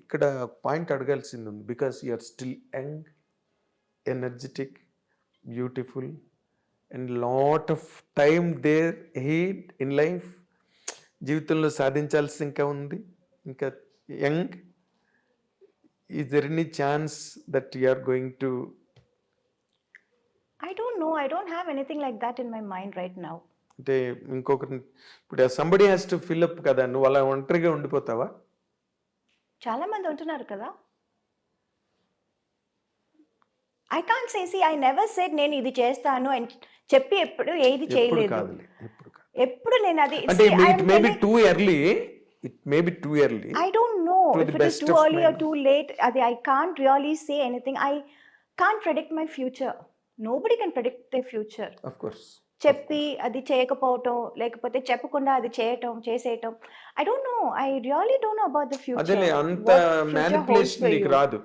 ఇక్కడ పాయింట్ అడగాల్సింది ఉంది. Because you are still young, energetic, beautiful and lot of time there ahead in life. జీవితంలో సాధించాల్సి ఇంకా ఉంది, ఇంకా young. Is there any chance that you are going to? I don't know. I don't have anything like that in my mind right now. అంటే ఇంకొకరిని ఇప్పుడు somebody has to fill up కదా, నువ్వు అలా ఒంటరిగా ఉండిపోతావా? చాలా మంది ఉంటున్నారు కదా. I can't say, see I never said నేను ఇది చేస్తాను అని చెప్పి ఎప్పుడు ఏది ఎప్పుడు చేయలేదు. కాదులే, ఎప్పుడు కాదు. ఎప్పుడు నేను అది అంటే it may be too early, it may be too early. I don't know To if the it is best too of early my or too late. I can't really say anything. I can't predict my future. Nobody can predict their future. Of course. చెప్పి అది చేయకపోవటం, లేకపోతే చెప్పకుండా అది చేసేయటం. I don't know. I really don't know about the future. అదేలే, అంత What future holds manipulation for నీకు you. రాదు,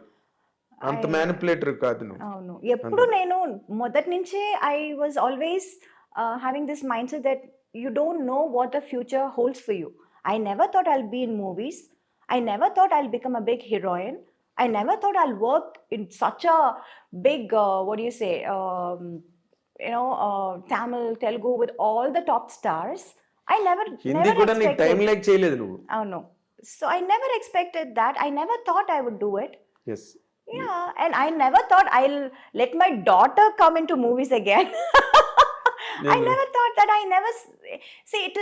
అంత మ్యానిపులేటర్ కాదు నువ్వు. అవును. ఎప్పుడు నేను మొదటి నుంచే I was always having this mindset that you don't know what the future holds for you. I never thought I'll be in movies. I never thought I'll become a big heroine. I never thought I'll work in such a big, what do you say, Tamil, Telugu with all the top stars. I never Hindi కూడా నీకు time expected. Like చేయలేదు నువ్వు. అవును. So I never expected that. I never thought I would do it. Yes. Yeah, and I never thought I'll let my daughter come into movies again. I never thought that. I never see it.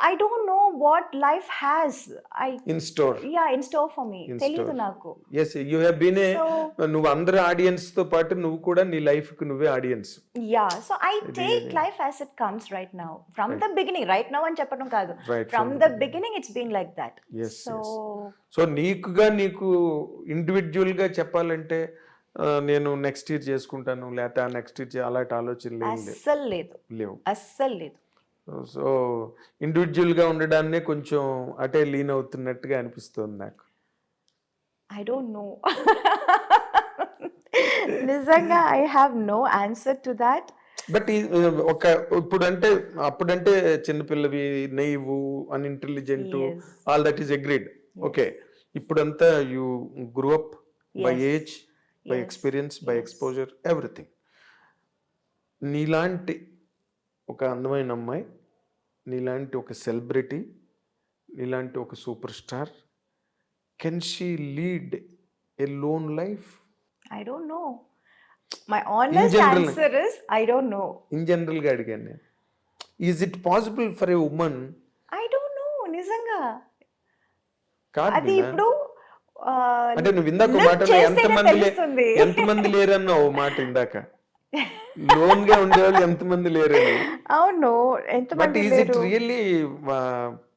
I don't know what life has. In store. In store for me. In తెలీదు store. నాకు. Yes, you have been a, So నువ్వు అందరు audience తో పాటు నువ్వు కూడా నీ life కు నువ్వే audience. yeah, so I take life as it comes right now. From the beginning, right now అని చెప్పడం కాదు. Right From the beginning, it's been like that. Yes, So so నీకు ఇండివిజువల్ గా చెప్పాలంటే నేను నెక్స్ట్ ఇయర్ చేసుకుంటాను, లేకపోతే ఆ నెక్స్ట్ ఇయర్ అలాంటి ఆలోచనలు ఏం అస్సలు లేదు. లేవు. అస్సలు లేదు. సో ఇండివిజువల్ గా ఉండడాన్నే కొంచెం అటే లీన్ అవుతున్నట్టుగా అనిపిస్తుంది నాకు. I don't know. నిజంగా I have no answer to that. But ఒక ఇప్పుడంటే అప్పుడంటే చిన్నపిల్లవి, naive, unintelligent, Yes. All that is agreed. Okay, ఇప్పుడంతా you grew up by Yes. Age, by Yes. Experience, by Yes. Exposure, everything. నీలాంటి ఒక అందమైన అమ్మాయి, నీలాంటి ఒక సెలబ్రిటీ, నీలాంటి ఒక super star, can she lead a lone life? I don't know. My honest general. answer is I don't know. In జనరల్గా అడిగాను నేను. Is it possible for a women? I don't know. నిజంగా కాదు అది మీనా. ఇప్పుడు అంటే నువ్వు ఇందాక look మాటలో చేస్తేనే తెలుస్తుంది. ఎంతమంది లేరన్నావు ఓ మాట ఇందాక. లోన్ గా ఉండేవాళ్ళు ఎంతమంది లేరని. అవును, బట్ ఎంతమంది ఈజ్ ఇట్ లేరు. Really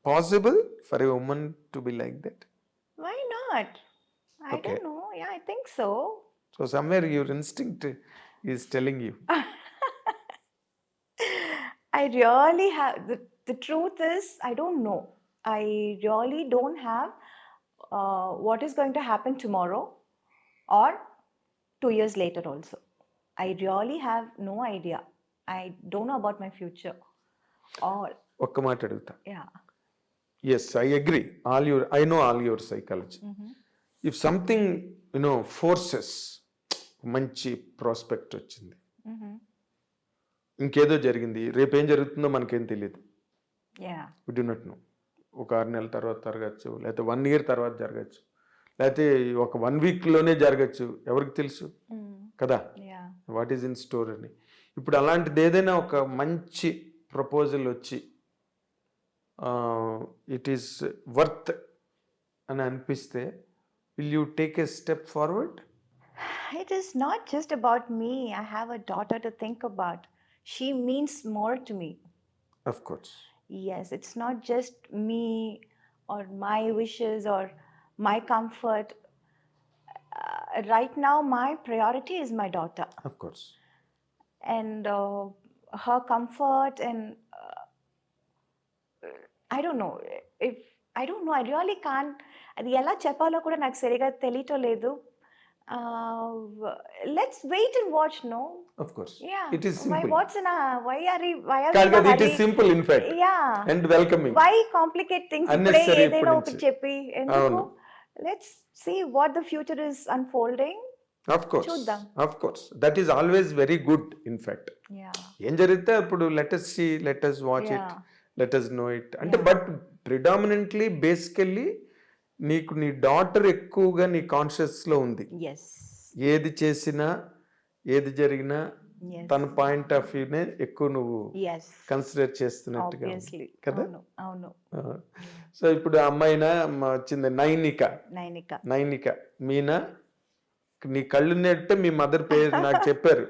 possible for a women to be like that? Why not? I Okay. don't know. Yeah, I think so. So somewhere your instinct is telling you. I really have the truth is I don't know. I really don't have what is going to happen tomorrow or 2 years later also. I really have no idea. I don't know about my future. Or ఒక్క మాట అడుగుతా. yeah. Yes, I agree. I know all your psychology. If something forces, మంచి prospect వచ్చింది, Mm-hmm. ఇంకేదో జరిగింది, రేపేం జరుగుతుందో మనకేం తెలియదు. Yeah. We do not know. ఒక 6 నెలల తర్వాత జరగచ్చు, లేకపోతే 1 year తర్వాత జరగచ్చు, లేకపోతే ఒక 1 weekలోనే జరగచ్చు, ఎవరికి తెలుసు కదా Yeah. What is in store అని. ఇప్పుడు అలాంటిది ఏదైనా ఒక మంచి ప్రపోజల్ వచ్చి ఇట్ ఈస్ వర్త్ అని అనిపిస్తే, will you take a step forward? It is not just about me. I have a daughter to think about. She means more to me. Of course. Yes, it's not just me or my wishes or my comfort. Right now, my priority is my daughter of course. and her comfort. And I don't know. I don't know. I really can't. అది ఎలా చెప్పాలో కూడా నాకు సరిగా తెలియటం లేదు. Let's wait and watch, no? Of course. Yeah. It is Why? Simple. What's in a? Why are we కాదు in a కదా, it is hurry? Simple in fact Yeah. And welcoming. Why complicate things? ఇప్పుడే Unnecessary ఏదైనా ఇప్పటి ఒకటి నుంచి. చెప్పి ఎందుకు? అవును. let's see what the future is unfolding. Of course, చూద్దాం. Of course, that is always very good. In fact Yeah. ఏం జరిగితే అప్పుడు let's see, let's watch it, Yeah. Let's know it అంటే. బట్ ప్రిడామినెంట్లీ బేసికల్లీ నీకు నీ డాటర్ ఎక్కువగా నీ కాన్షియస్లో ఉంది. Yes. ఏది చేసినా ఏది జరిగినా Yes. తన పాయింట్ ఆఫ్ వ్యూనే ఎక్కువ నువ్వు Yes. కన్సిడర్ చేస్తున్నట్టుగా ఉంది. Obviously. కదా? అవును. సో ఇప్పుడు ఆ అమ్మాయినా వచ్చింది నైనిక. నైనిక. నైనిక మీనా నీ కళ్ళు నెట్టే మీ మదర్ పేరు నాకు చెప్పారు.